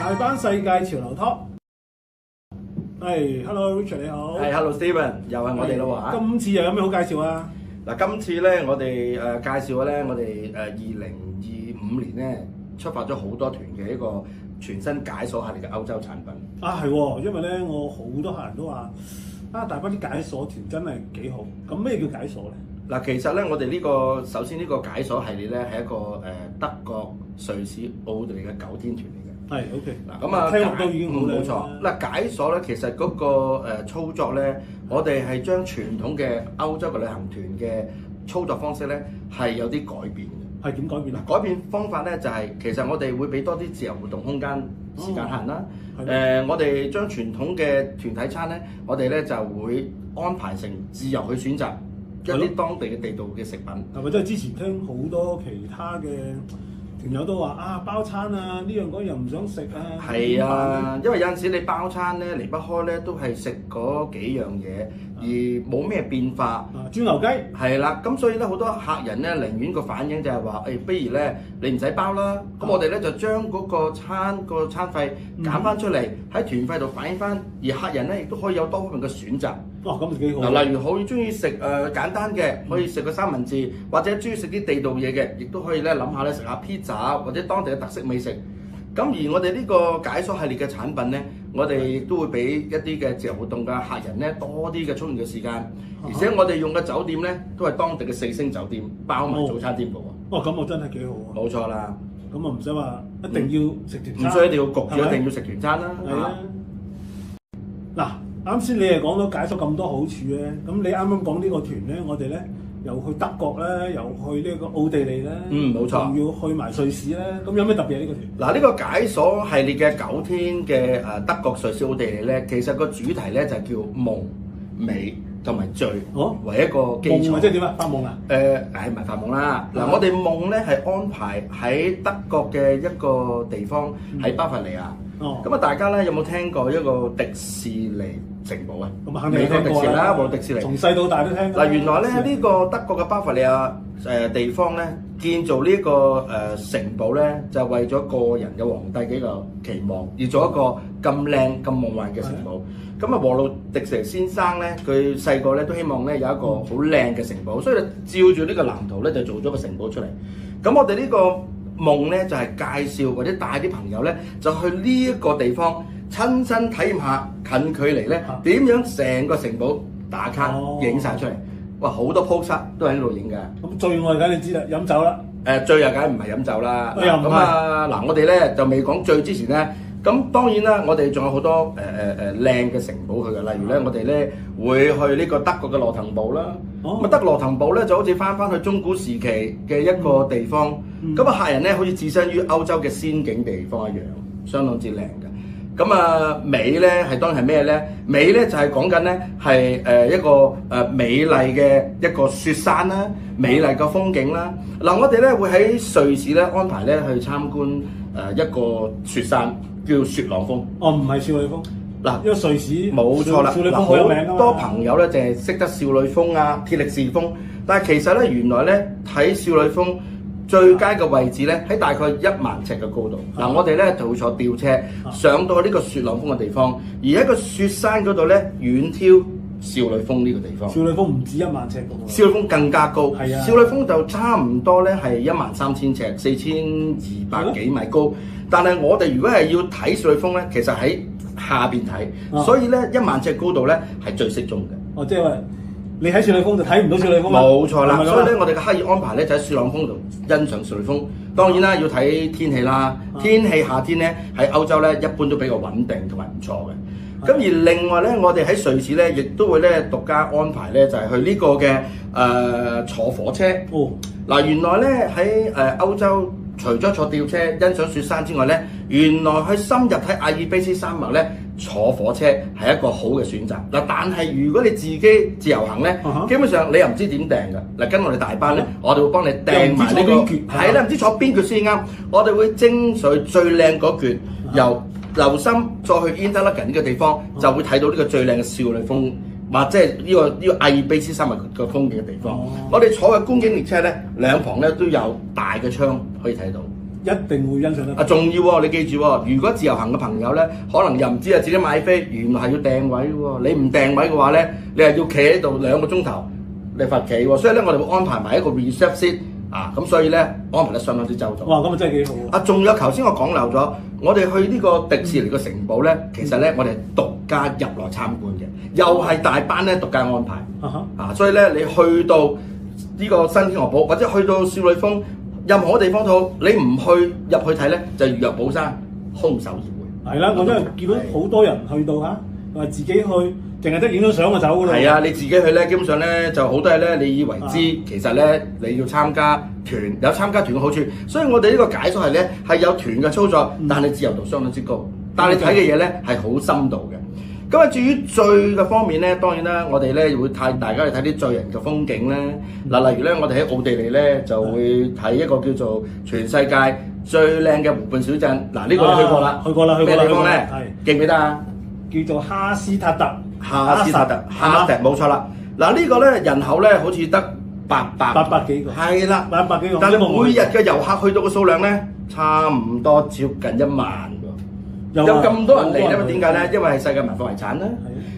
大班世界潮流 Talk， Hello Richard 你好。Hello Steven， 又係我哋咯喎。今次又有咩好介紹啊？嗱，今次咧我哋介紹嘅咧，我哋2025年咧出發咗好多團嘅一個全新解鎖系列嘅歐洲產品。啊係喎，因為咧我好多客人都話啊，大班啲解鎖團真係幾好。咁咩叫解鎖咧？嗱，其實咧我哋呢個首先呢個解鎖系列咧係一個德國、瑞士、奧地利嘅9天團嚟嘅。係 OK。嗱咁啊，聽落都已經好冇錯。嗱，解鎖咧其實嗰個操作咧，我哋係將傳統嘅歐洲嘅旅行團嘅操作方式咧係有啲改變嘅。係點改變啊？改變方法咧就係、其實我哋會俾多啲自由活動空間時間客人啦。我哋將傳統嘅團體餐咧，我哋咧就會安排成自由去選擇一啲當地嘅地道嘅食品。係咪即係之前聽好多其他嘅團友都話啊，包餐啊，呢樣嗰樣唔想食啊。係啊，因為有陣時你包餐咧離不開咧都係食嗰幾樣嘢，而冇咩變化。豬牛雞係啦，咁所以咧好多客人咧寧願個反應就係話，不如咧你唔使包啦。咁我哋咧就將嗰個餐費減翻出嚟，喺團費度反映翻，而客人咧亦都可以有多方面嘅選擇。哇，咁就幾好。嗱，例如好中意食簡單嘅，可以食個三文治，或者中意食啲地道嘢嘅，亦都可以咧諗下咧食下 pizza 或者當地嘅特色美食。咁而我哋呢個解鎖系列嘅產品咧，我哋亦都會俾一啲嘅自由活動嘅客人咧多啲嘅充裕嘅時間，而且我哋用嘅酒店咧都係當地嘅4星酒店，包埋早餐店嘅喎。哦，咁我真係幾好喎。冇錯啦。咁啊唔使話一定要食團餐，唔需要一定要焗住，一定要食團餐啦。係啊。嗱，啱先你係講到解鎖咁多好處咧，咁你啱啱講呢個團咧，我哋咧又去德國咧，又去呢個奧地利咧，冇錯，仲要去埋瑞士咧，咁有咩特別呢個團？嗱，呢個解鎖系列嘅9天嘅德國、瑞士、奧地利咧，其實個主題咧就叫夢、美同埋醉，為一個基礎。夢即係點啊？發夢啊？唔係發夢啦。嗱，我哋夢咧係安排喺德國嘅一個地方，喺巴伐利亞。咁啊，大家咧有冇聽過一個迪士尼城堡啊？咁肯定聽過啦。美國迪士尼啦，冇迪士尼。從細到大都聽過。嗱，原來咧呢個德國嘅巴伐利亞地方咧，建造呢個城堡咧，就係為咗個人嘅皇帝嘅一個期望，而做一個咁靚、咁夢幻嘅城堡。咁啊，和路迪士尼先生咧，佢細個咧都希望咧有一個好靚嘅城堡，所以照住呢個藍圖咧就做咗個城堡出嚟。咁我哋呢個夢咧就係介紹或者帶啲朋友咧，就去呢一個地方親身體驗下近距離咧點樣成個城堡打卡影晒出嚟。哇！好多 post 都喺呢度影㗎。咁最愛梗你知啦，飲酒啦。醉又梗係唔係飲酒啦。咁啊嗱，我哋咧就未講醉之前咧，咁當然啦，我哋仲有好多靚嘅城堡去嘅，例如咧我哋咧會去呢個德國嘅羅滕堡啦。咁德羅滕堡咧就好似翻去中古時期嘅一個地方，咁啊客人咧好似置身於歐洲嘅仙境地方一樣，相當之靚嘅。咁啊美咧係當然係咩咧？美咧就係講緊咧係一個美麗嘅一個雪山啦，美麗嘅風景啦。嗱，我哋咧會喺瑞士咧安排咧去參觀一個雪山，叫雪朗峰。哦，唔係少女峰。嗱，因為瑞士冇錯啦。少女峰好有名啊嘛。好多朋友咧淨係識得少女峰啊、鐵力士峰，但係其實咧原來咧睇少女峰最佳嘅位置咧喺大概1萬尺嘅高度。嗱，我哋咧就會坐吊車上到呢個雪朗峰嘅地方，而喺個雪山嗰度咧遠眺少女峰呢個地方。少女峰唔止1萬尺嘅喎。少女峰更加高。係啊。少女峰就差唔多咧係13000尺，4200幾米高。但係我哋如果係要睇少女峰咧，其實喺下邊睇，所以咧1萬尺高度咧係最適中嘅。哦，即係話你喺少女峰就睇唔到少女峰啦。冇錯啦，所以咧我哋嘅刻意安排咧就喺雪朗峰度欣賞少女峰。當然啦，要睇天氣啦。天氣夏天咧喺歐洲咧一般都比較穩定同埋唔錯嘅。咁而另外咧，我哋喺瑞士咧亦都會咧獨家安排咧就係去呢個嘅坐火車。嗱，原來咧喺歐洲，除咗坐吊車欣賞雪山之外咧，原來去深入睇阿爾卑斯山脈咧，坐火車係一個好嘅選擇。嗱，但係如果你自己自由行咧，基本上你又唔知點訂㗎。嗱，跟我哋大班咧，我哋會幫你訂埋呢個，係啦，唔知坐邊橛先啱。我哋會精髓最靚嗰橛，由留心再去 Interlaken 呢個地方，就會睇到呢個最靚嘅少女峰。或者係呢個阿爾卑斯山脈個風景嘅地方，我哋坐嘅觀景列車咧，兩旁咧都有大嘅窗可以睇到。一定會欣賞得。仲要喎，你記住喎，如果自由行嘅朋友咧，可能又唔知啊，自己買飛，原來係要訂位嘅喎。你唔訂位嘅話咧，你係要企喺度2個鐘頭，你罰企喎。所以咧，我哋會安排埋一個 reserve seat 啊，咁所以咧安排得相當之周到。哇，咁啊真係幾好喎！仲有頭先我講漏咗，我哋去呢個迪士尼嘅城堡咧，其實咧我哋係獨家入內參觀嘅，又係大班咧獨家安排。所以咧你去到呢個新天鵝堡或者去到少女峰，任何地方都好，你唔去入去睇咧，就如若寶山空手而回。係啦，我真係見到好多人去到嚇，話自己去，淨係得影咗相就走㗎啦。係啊，你自己去咧，基本上咧就好多嘢咧，你以為知，其實咧你要參加團，有參加團嘅好處。所以我哋呢個解說係咧係有團嘅操作，但係自由度相當之高，但係你睇嘅嘢咧係好深度嘅。咁啊，至於醉嘅方面咧，當然啦，我哋咧會帶大家去睇啲醉人嘅風景咧。嗱，例如咧，我哋喺奧地利咧就會睇一個叫做全世界最靚嘅湖畔小鎮。嗱，呢個你去過啦，去過啦，咩地方咧？記唔記得啊？叫做哈斯塔特，哈斯特，冇錯啦。嗱，呢個咧人口咧好似得800幾個，係啦，800幾個。但係每日嘅遊客去到嘅數量咧，差唔多接近1萬。有咁多人嚟咧，點解咧？因為係世界文化遺產啦，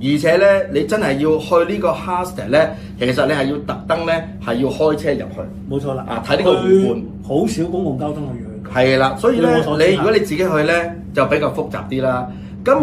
而且咧，你真係要去呢個哈斯特咧，其實你係要特登咧，係要開車入去。冇錯啦，睇呢個湖畔，好少公共交通去。係啦，所以咧，如果你自己去咧，就比較複雜啲啦。咁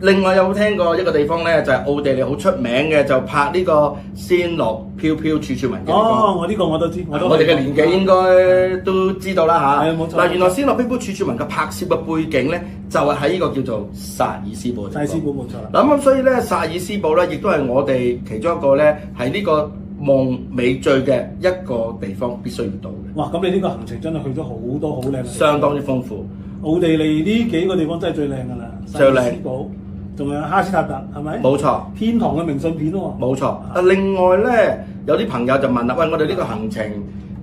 另外有冇聽過一個地方咧，就係奧地利好出名嘅，就拍呢個仙樂飄飄處處聞嘅地方。我呢個我都知，我哋嘅年紀應該都知道啦嚇。冇錯。嗱，原來仙樂飄飄處處聞嘅拍攝嘅背景咧，就係喺呢個叫做薩爾斯堡。薩爾斯堡冇錯啦。嗱咁所以咧，薩爾斯堡咧，亦都係我哋其中一個咧，係呢個夢美醉嘅一個地方必須要到嘅。哇！咁你呢個行程真係去咗好多好靚，相當之豐富。奧地利呢幾個地方真係最靚㗎啦，薩爾斯堡。仲有哈斯塔特係咪？冇錯，天堂嘅明信片喎。冇錯。另外咧，有啲朋友就問啦，喂，我哋呢個行程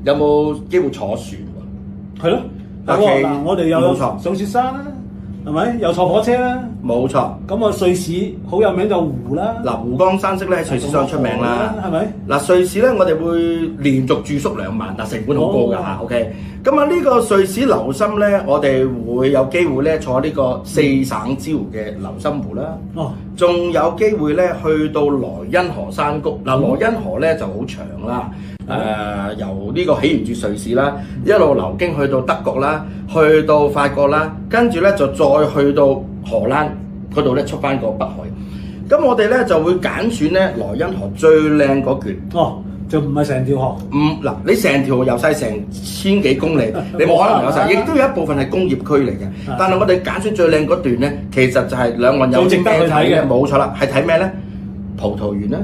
有冇機會坐船喎？係咯。嗱，我哋有上雪山啦，係咪？又坐火車啦。冇錯。咁啊，瑞士好有名就湖啦。嗱，湖光山色咧喺瑞士上出名啦，係咪？嗱，瑞士咧我哋會連續住宿2晚，但成本好高㗎嚇。OK。咁啊，呢個瑞士流心咧，我哋會有機會咧坐呢個4省之湖嘅流心湖啦。哦，仲有機會咧去到萊茵河山谷。嗱，萊茵河咧就好長啦。由呢個起源自瑞士啦，一路流經去到德國啦，去到法國啦，跟住咧就再去到荷蘭嗰度咧出翻個北海。咁我哋咧就會揀選咧萊茵河最靚嗰橛。哦。就唔係成條河，嗱，你成條河遊晒成1000幾公里，你冇可能遊晒，亦都有一部分係工業區嚟嘅。但係我哋揀選最靚嗰段咧，其實就係兩岸有值得去睇嘅，冇錯啦，係睇咩咧？葡萄園啦，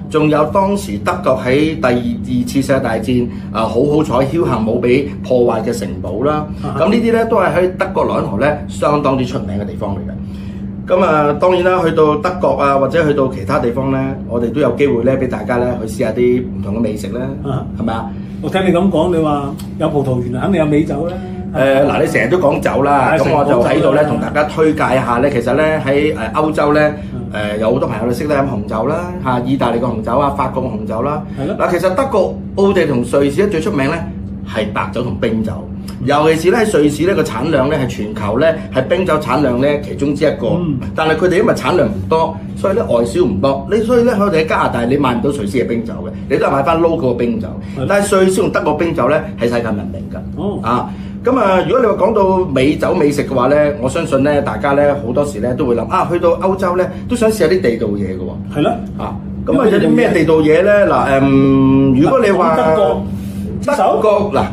仲有當時德國喺第二次世界大戰好彩僥倖冇俾破壞嘅城堡啦。咁呢啲咧都係喺德國萊茵河咧相當之出名嘅地方嚟嘅。咁啊，當然啦，去到德國啊，或者去到其他地方咧，我哋都有機會咧，俾大家咧去試下啲唔同嘅美食咧，係咪啊？我聽你咁講，你話有葡萄園，肯定有美酒啦。嗱，你成日都講酒啦，咁我就喺度咧同大家推介下咧，其實咧喺歐洲咧，有好多朋友都識得飲紅酒啦，嚇，意大利嘅紅酒啊，法國嘅紅酒啦。係咯。嗱，其實德國、奧地利同瑞士咧最出名咧係白酒同冰酒。尤其是咧喺瑞士咧個產量咧係全球咧係冰酒產量咧其中之一個，但係佢哋因為產量唔多，所以咧外銷唔多。所以咧我哋喺加拿大你買唔到瑞士嘅冰酒嘅，你都係買翻 local 嘅冰酒。但係瑞士同德國冰酒咧係世界聞名㗎。咁啊，如果你話講到美酒美食嘅話咧，我相信咧大家咧好多時咧都會諗去到歐洲咧都想試下啲地道嘢嘅喎。係咯。咁啊有啲咩地道嘢咧？嗱如果你話德國嗱。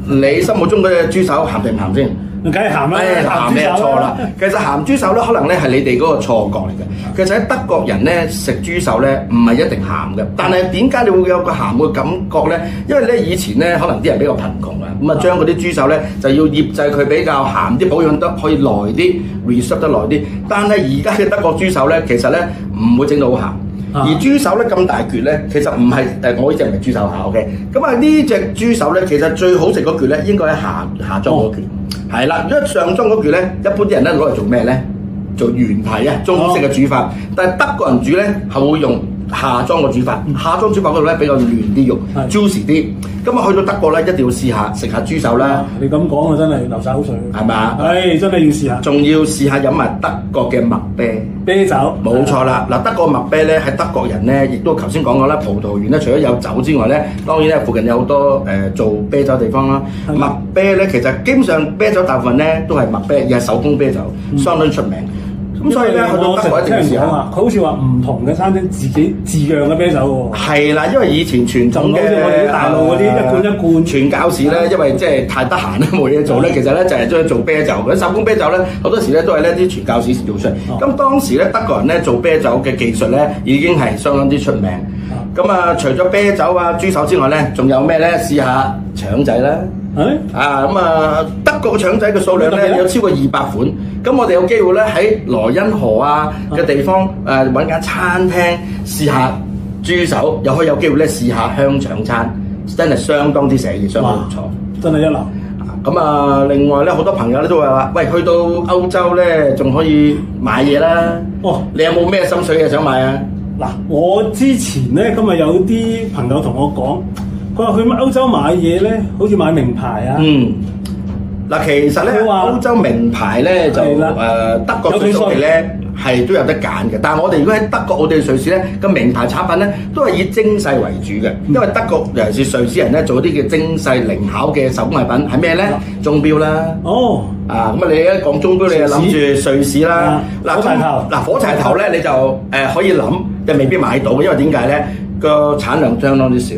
你心目中嗰隻豬手鹹定唔鹹先？梗係鹹啦，鹹你就錯啦。其實鹹豬手咧，可能咧係你哋嗰個錯覺嚟嘅。其實喺德國人咧食豬手咧，唔係一定鹹嘅。但係點解你會有個鹹嘅感覺咧？因為咧以前咧可能啲人比較貧窮啊，咁啊將嗰啲豬手咧就要醃製佢比較鹹啲，保養得可以耐啲 ，reserve 得耐啲。但係而家嘅德國豬手咧，其實咧唔會整到好鹹。而豬手咧咁大橛咧，其實唔係我呢隻唔係豬手嚇 ，OK。咁啊呢隻豬手咧，其實最好食嗰橛咧，應該喺下裝嗰橛。係啦，因為上裝嗰橛咧，一般啲人咧攞嚟做咩咧？做原體啊，中式嘅煮法。但係德國人煮咧係會用下裝個煮法，下裝煮法嗰度咧比較嫩啲肉係，juicy 啲。咁啊去到德國咧，一定要試下食下豬手啦，你咁講啊，真係流晒口水。係咪啊？係真係要試下。仲要試下飲埋德國嘅麥啤。啤酒。冇錯啦，嗱德國麥啤咧，喺德國人咧，亦都頭先講過啦，葡萄園咧，除咗有酒之外咧，當然咧附近有好多做啤酒地方啦。係麥啤咧，其實基本上啤酒大部分咧都係麥啤，而係手工啤酒，相當出名。咁所以咧，去到德國一定要試下。佢好似話唔同嘅餐廳自己自釀嘅啤酒喎。係啦，因為以前傳統嘅好似我哋啲大陸嗰啲一罐一罐。傳教士咧，因為即係太得閒啦，冇嘢做咧，其實咧就係將做啤酒。嗰啲手工啤酒咧，好多時咧都係呢啲傳教士做出嚟。咁當時咧，德國人咧做啤酒嘅技術咧已經係相當之出名。咁啊，除咗啤酒啊、豬手之外咧，仲有咩咧？試下腸仔啦。咁啊，德國嘅腸仔嘅數量咧有超過200款。咁我哋有機會咧喺萊茵河啊嘅地方揾間餐廳試下豬手，又可以有機會咧試下香腸餐，真係相當之寫意，相當唔錯，真係一流。咁啊，另外咧好多朋友咧都話：喂，去到歐洲咧仲可以買嘢啦。哦，你有冇咩心水嘅想買啊？嗱，我之前咧今日有啲朋友同我講。佢話去歐洲買嘢咧，好似買名牌啊。嗱，其實咧歐洲名牌咧就德國瑞士咧係都有得揀嘅。但係我哋如果喺德國、奧地利、瑞士咧嘅名牌產品咧，都係以精細為主嘅。因為德國尤其是瑞士人咧做啲叫精細靈巧嘅手工藝品係咩咧？鐘錶啦。哦。咁啊，你一講鐘錶，你就諗住瑞士啦。火柴頭。嗱，火柴頭咧你就可以諗，就未必買到，因為點解咧？個產量相當之少。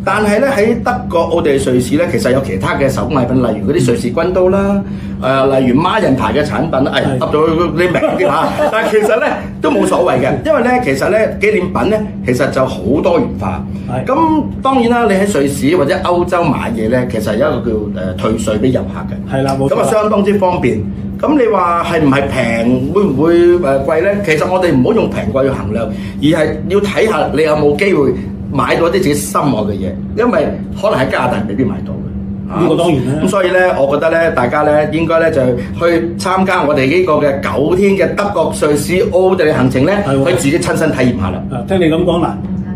但係咧喺德國、奧地利、瑞士咧，其實有其他嘅手工藝品，例如嗰啲瑞士軍刀啦，例如孖人牌嘅產品，噏咗啲名啲嚇。但係其實咧都冇所謂嘅，因為咧其實咧紀念品咧其實就好多元化。咁當然啦，你喺瑞士或者歐洲買嘢咧，其實有一個叫退稅俾遊客嘅。係啦，冇錯。咁啊相當之方便。咁你話係唔係平？會唔會貴咧？其實我哋唔好用平貴去衡量，而係要睇下你有冇機會買到一啲自己心愛嘅嘢，因為可能喺加拿大未必買到嘅。呢個當然啦。咁所以咧，我覺得咧，大家咧應該咧就去參加我哋呢個嘅9天嘅德國、瑞士、奧地利行程咧，可以自己親身體驗下啦。聽你咁講嗱，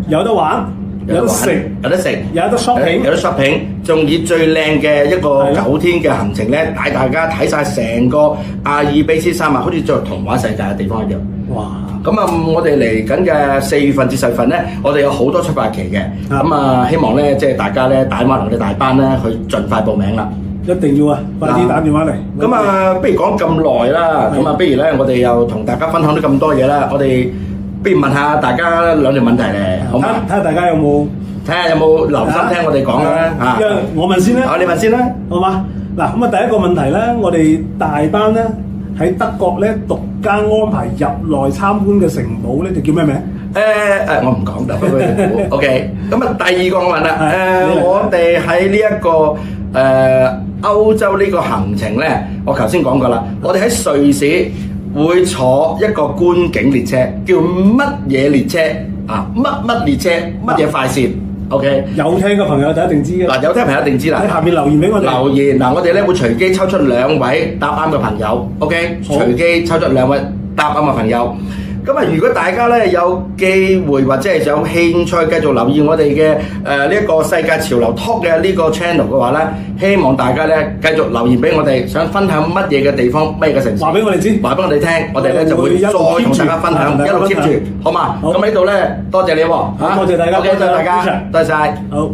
有得玩，有得食，有得食，有得 shopping，有得 shopping， 仲以最靚嘅一個9天嘅行程咧，帶大家睇晒成個阿爾卑斯山脈，好似做童話世界嘅地方一樣。哇！咁啊，我哋嚟緊嘅4月份至10月份咧，我哋有好多出發期嘅。咁啊，希望咧即係大家咧打電話嚟我哋大班咧，去盡快報名啦。一定要啊！快啲打電話嚟。咁啊，不如講咁耐啦。咁啊，不如咧，我哋又同大家分享咗咁多嘢啦。我哋不如問下大家2條問題咧，好嘛？睇下大家有冇留心聽我哋講啦嚇。我問先啦。你問先啦，好嘛？嗱，咁啊，第一個問題咧，我哋大班咧喺德國咧獨家安排入內參觀嘅城堡咧，就叫咩名？我唔講得，不過你估。OK。咁啊，第二個我問啦，我哋喺呢一個歐洲呢個行程咧，我頭先講過啦，我哋喺瑞士會坐一個觀景列車，叫乜嘢列車啊？乜列車？乜嘢快線 ？OK。有聽嘅朋友就一定知嘅。嗱，有聽朋友一定知啦。喺下面留言俾我哋。留言嗱，我哋咧會隨機抽出2位答啱嘅朋友。OK。隨機抽出2位答啱嘅朋友。咁啊，如果大家咧有機會或者係有興趣繼續留意我哋嘅呢一個世界潮流 Talk 嘅呢個 channel 嘅話咧，希望大家咧繼續留言俾我哋，想分享乜嘢嘅地方、乜嘢嘅城市，話俾我哋知，話俾我哋聽，我哋咧就會再同大家分享，一路 keep 住，好嘛？咁喺度咧，多謝你喎，多謝大家，多謝大家，多謝晒，好。